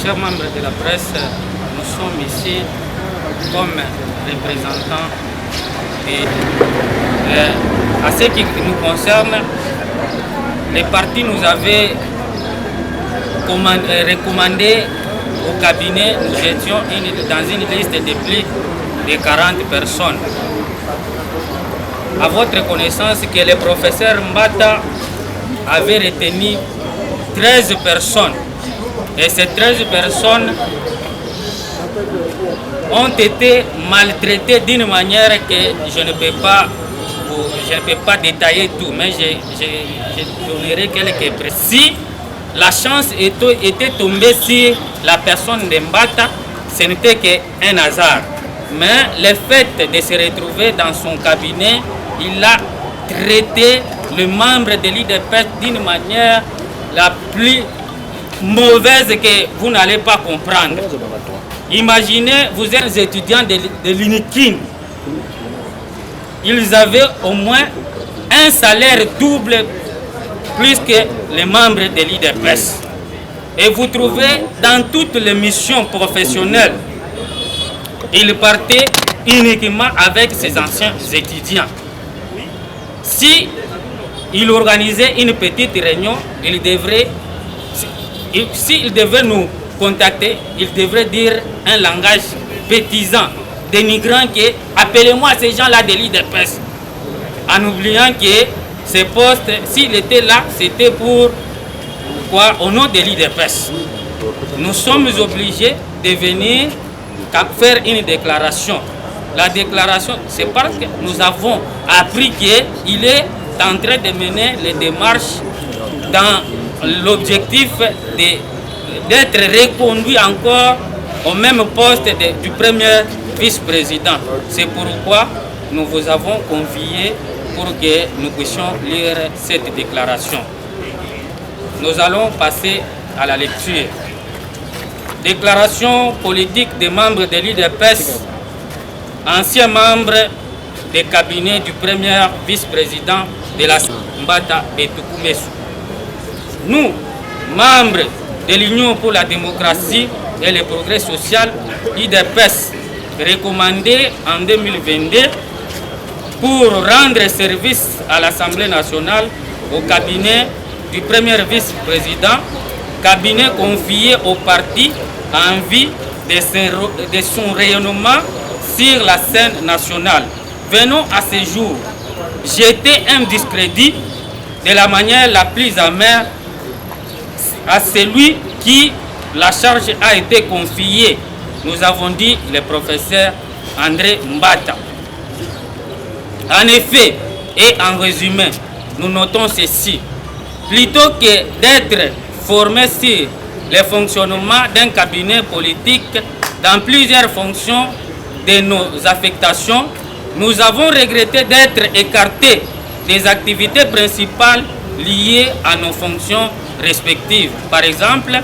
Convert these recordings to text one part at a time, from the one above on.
chers membres de la presse, nous sommes ici comme représentants et à ce qui nous concerne, les partis nous avaient recommandé au cabinet, nous étions dans une liste de plus de 40 personnes. À votre connaissance que le professeur Mbata avait retenu 13 personnes. Et ces 13 personnes ont été maltraitées d'une manière que je ne peux pas détailler tout, mais je donnerai quelques précisions. Si la chance était tombée sur la personne de Mbata, ce n'était qu'un hasard. Mais le fait de se retrouver dans son cabinet, il a traité le membre de l'IDPS d'une manière la plus mauvaise que vous n'allez pas comprendre. Imaginez, vous êtes étudiants de l'UNIKIN. Ils avaient au moins un salaire double plus que les membres de l'IDPS. Et vous trouvez dans toutes les missions professionnelles, ils partaient uniquement avec ses anciens étudiants. Si il organisait une petite réunion, s'il devait nous contacter, il devrait dire un langage bêtisant, dénigrant que appelez-moi ces gens-là de l'IDPS, en oubliant que ces postes, s'il était là, c'était pour quoi? Au nom de l'IDPS. Nous sommes obligés de venir faire une déclaration. La déclaration, c'est parce que nous avons appris qu'il est en train de mener les démarches dans l'objectif d'être reconduit encore au même poste du premier vice-président. C'est pourquoi nous vous avons conviés pour que nous puissions lire cette déclaration. Nous allons passer à la lecture. Déclaration politique des membres de l'IDPS, anciens membres des cabinets du premier vice-président de la Mbata et Tukumesu. Nous, membres de l'Union pour la démocratie et le progrès social, IDPS, recommandés en 2022 pour rendre service à l'Assemblée nationale au cabinet du premier vice-président, cabinet confié au parti en vue de son rayonnement sur la scène nationale. Venons à ce jour jeter un discrédit de la manière la plus amère à celui qui la charge a été confiée. Nous avons dit le professeur André Mbata. En effet, et en résumé, nous notons ceci. Plutôt que d'être formé sur le fonctionnement d'un cabinet politique dans plusieurs fonctions de nos affectations, nous avons regretté d'être écartés des activités principales liées à nos fonctions respectives. Par exemple,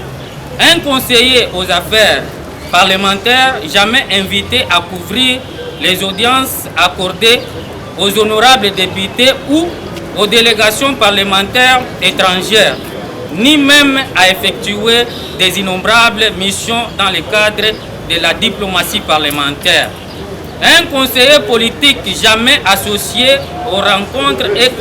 un conseiller aux affaires parlementaires jamais invité à couvrir les audiences accordées aux honorables députés ou aux délégations parlementaires étrangères, ni même à effectuer des innombrables missions dans le cadre de la diplomatie parlementaire. Un conseiller politique jamais associé aux rencontres et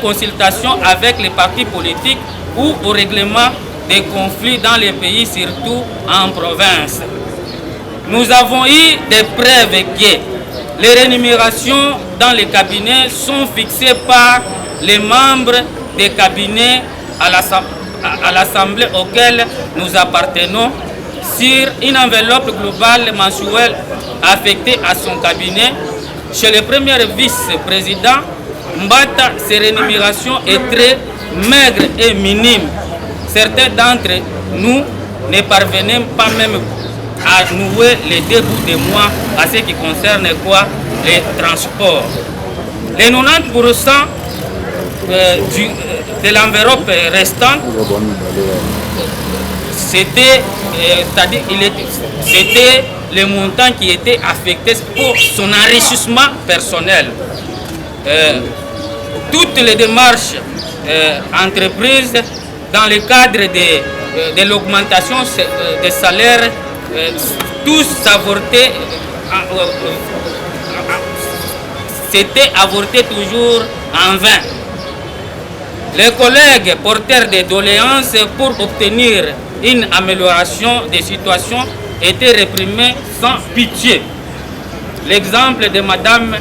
consultations avec les partis politiques ou au règlement des conflits dans les pays, surtout en province. Nous avons eu des preuves que les rémunérations dans les cabinets sont fixées par les membres des cabinets à l'Assemblée auquel nous appartenons sur une enveloppe globale mensuelle affectée à son cabinet. Chez le premier vice-président Mbata, ces rémunérations est très maigres et minimes. Certains d'entre nous ne parvenaient pas même à nouer les 2 bouts de mois à ce qui concerne quoi? Les transports. Les 90% de l'enveloppe restante, c'était le montant qui était affecté pour son enrichissement personnel. Toutes les démarches entreprises dans le cadre de l'augmentation des salaires, tous avortés, c'était avorté toujours en vain. Les collègues porteurs des doléances pour obtenir une amélioration des situations étaient réprimés sans pitié. L'exemple de Madame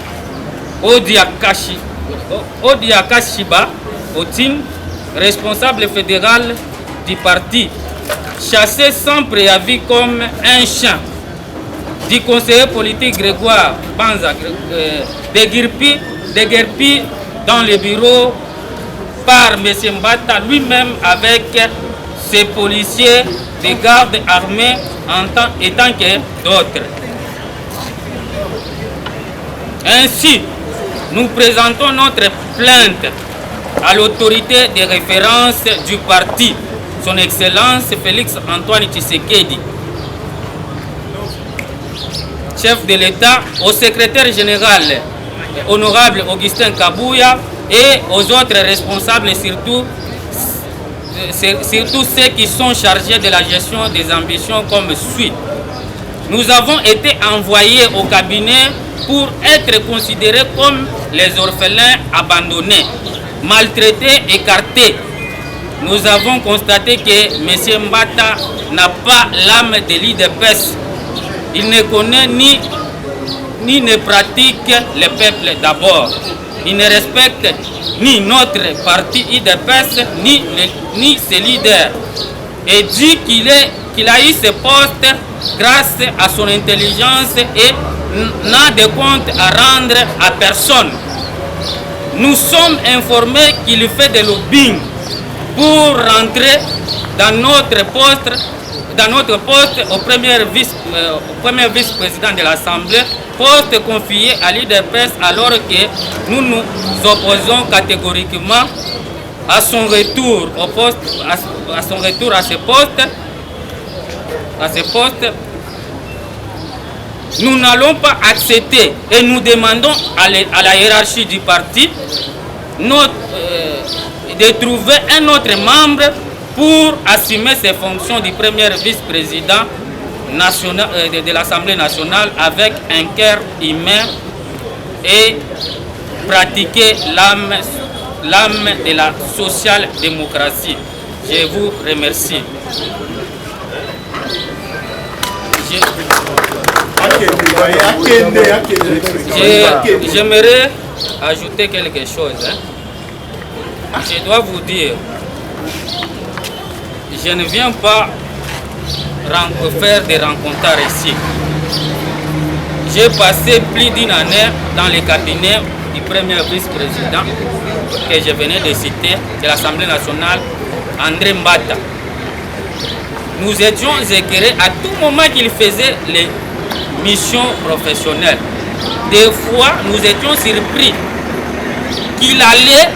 Odiakashiba Otine, responsable fédéral du parti, chassé sans préavis comme un chien, du conseiller politique Grégoire Banza, déguerpi dans le bureau par M. Mbata lui-même avec ses policiers de garde armés et tant que d'autres. Ainsi, nous présentons notre plainte à l'autorité de référence du parti, son Excellence Félix Antoine Tshisekedi, chef de l'État, au secrétaire général, honorable Augustin Kabouya, et aux autres responsables, surtout ceux qui sont chargés de la gestion des ambitions comme suit. Nous avons été envoyés au cabinet pour être considérés comme les orphelins abandonnés, maltraités, écartés. Nous avons constaté que M. Mbata n'a pas l'âme de l'IDPS. Il ne connaît ni ne pratique le peuple d'abord. Il ne respecte ni notre parti IDPS, ni ses leaders. Et dit qu'il a eu ce poste grâce à son intelligence et n'a de compte à rendre à personne. Nous sommes informés qu'il fait de lobbying pour rentrer dans notre poste au premier vice-président de l'Assemblée, poste confié à l'IDPS alors que nous nous opposons catégoriquement à son retour au poste, à ce poste. Nous n'allons pas accepter et nous demandons à la hiérarchie du parti de trouver un autre membre pour assumer ses fonctions du premier vice-président de l'Assemblée nationale avec un cœur humain et pratiquer l'âme de la social-démocratie. Je vous remercie. J'aimerais ajouter quelque chose. Je dois vous dire, je ne viens pas faire des rencontres ici. J'ai passé plus d'une année dans les cabinets du premier vice-président que je venais de citer de l'Assemblée nationale, André Mbata. Nous étions éclairés à tout moment qu'il faisait les missions professionnelles. Des fois, nous étions surpris qu'il allait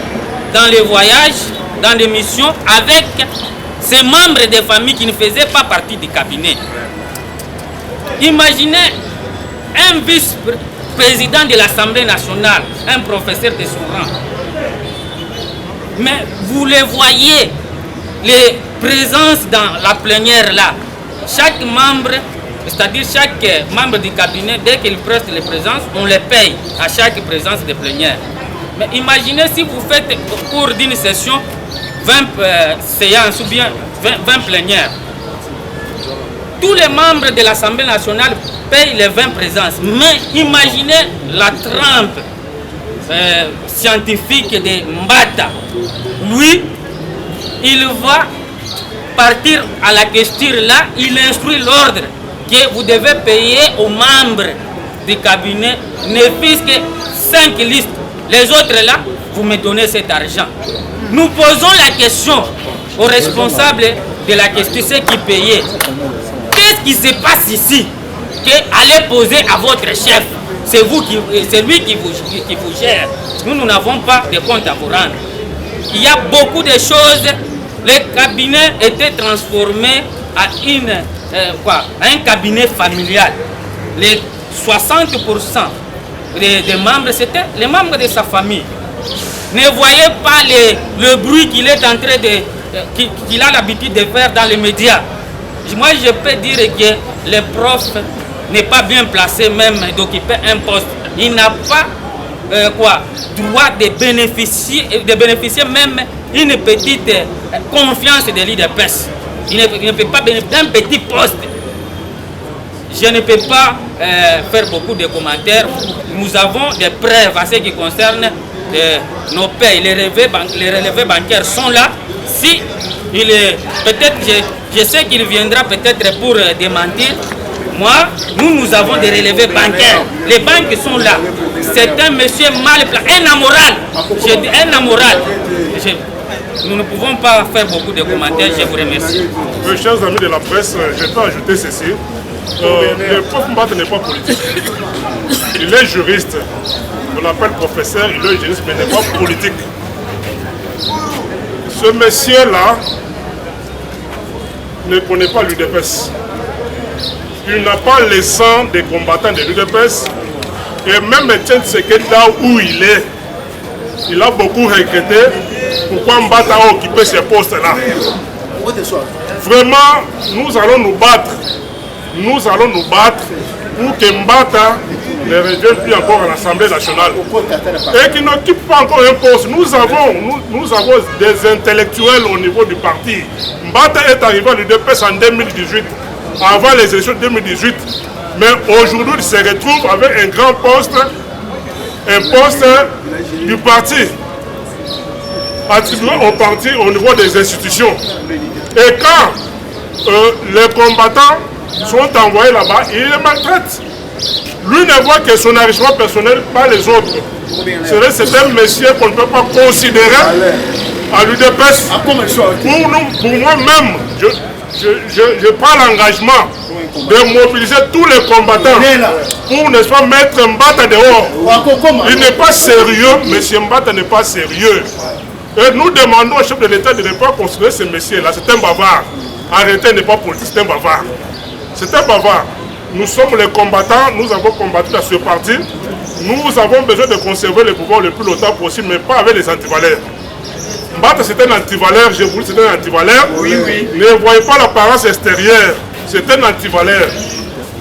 dans les voyages, dans les missions avec ces membres des familles qui ne faisaient pas partie du cabinet. Imaginez un vice-président de l'Assemblée nationale, un professeur de son rang. Mais vous les voyez, les présences dans la plénière là. Chaque membre, c'est-à-dire chaque membre du cabinet, dès qu'il preste les présences, on les paye à chaque présence de plénière. Mais imaginez si vous faites au cours d'une session 20 séances ou bien 20 plénières. Tous les membres de l'Assemblée nationale payent les 20 présences. Mais imaginez la trempe scientifique de Mbata. Lui, il va partir à la question là, il instruit l'ordre que vous devez payer aux membres du cabinet ne fût-ce que 5 listes. Les autres là, vous me donnez cet argent. Nous posons la question aux responsables de la question, ceux qui payaient. Qu'est-ce qui se passe ici? Allez poser à votre chef. C'est lui qui vous gère. Nous n'avons pas de compte à vous rendre. Il y a beaucoup de choses. Le cabinet était transformé à un cabinet familial. Les 60% des membres, c'était les membres de sa famille. Ne voyez pas le bruit qu'il est en train qu'il a l'habitude de faire dans les médias. Moi, je peux dire que le prof n'est pas bien placé même d'occuper un poste. Il n'a pas droit de bénéficier même une petite confiance de l'UDPS. Il ne peut pas bénéficier d'un petit poste. Je ne peux pas faire beaucoup de commentaires. Nous avons des preuves à ce qui concerne nos paies. Les relevés bancaires sont là. Si peut-être, je sais qu'il viendra peut-être pour démentir. Moi, nous avons des relevés bancaires. Les banques sont là. C'est un monsieur mal placé, un amoral. Je dis un amoral. Nous ne pouvons pas faire beaucoup de commentaires. Je vous remercie. Chers amis de la presse, je peux ajouter ceci. Le prof Mbata n'est pas politique. Il est juriste. On l'appelle professeur, il est juriste, mais n'est pas politique. Ce monsieur-là ne connaît pas l'UDPS. Il n'a pas le sang des combattants de l'UDPS. Et même Etienne Tshisekedi, là où il est, il a beaucoup regretté pourquoi Mbata a occupé ce poste-là. Vraiment, nous allons nous battre. Nous allons nous battre pour que Mbata ne revienne plus encore à l'Assemblée nationale. Et qu'il n'occupe pas encore un poste. Nous avons des intellectuels au niveau du parti. Mbata est arrivé à l'UDPS en 2018, avant les élections de 2018. Mais aujourd'hui, il se retrouve avec un grand poste, du parti, attribué au parti au niveau des institutions. Et quand les combattants sont envoyés là-bas, il les maltraite. Lui ne voit que son enrichissement personnel, pas les autres. C'est un monsieur qu'on ne peut pas considérer à l'UDPS. Pour moi-même, je prends l'engagement de mobiliser tous les combattants pour ne pas mettre Mbata dehors. Il n'est pas sérieux, monsieur Mbata n'est pas sérieux. Et nous demandons au chef de l'État de ne pas considérer ce monsieur-là. C'est un bavard. Arrêtez, il n'est pas politique, c'est un bavard. C'est un bavard. Nous sommes les combattants, nous avons combattu dans ce parti. Nous avons besoin de conserver le pouvoir le plus longtemps possible, mais pas avec les antivaleurs. Mbata, c'est un antivaleur, je vous dis, c'est un antivaleur. Oui. Ne voyez pas l'apparence extérieure, c'est un antivaleur.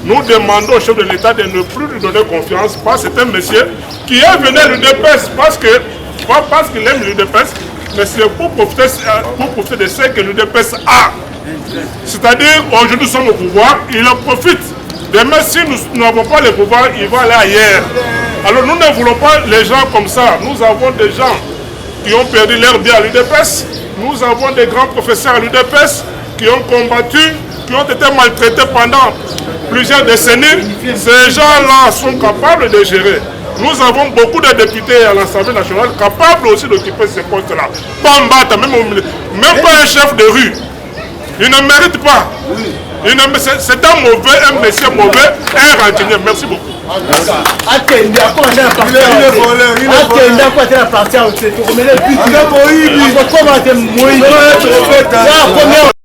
Nous demandons au chef de l'État de ne plus lui donner confiance, parce que c'est un monsieur qui est venu à l'UDPS, pas parce qu'il aime l'UDPS, mais c'est pour profiter de ce que l'UDPS a. C'est-à-dire, aujourd'hui nous sommes au pouvoir, il en profite. Demain, si nous n'avons pas le pouvoir, il va aller ailleurs. Alors nous ne voulons pas les gens comme ça. Nous avons des gens qui ont perdu leur vie à l'UDPS. Nous avons des grands professeurs à l'UDPS qui ont combattu, qui ont été maltraités pendant plusieurs décennies. Ces gens-là sont capables de gérer. Nous avons beaucoup de députés à l'Assemblée nationale capables aussi d'occuper ces postes-là. Pas Mbata, même pas un chef de rue. Il ne mérite pas. C'est un monsieur mauvais, un rentenier. Merci beaucoup.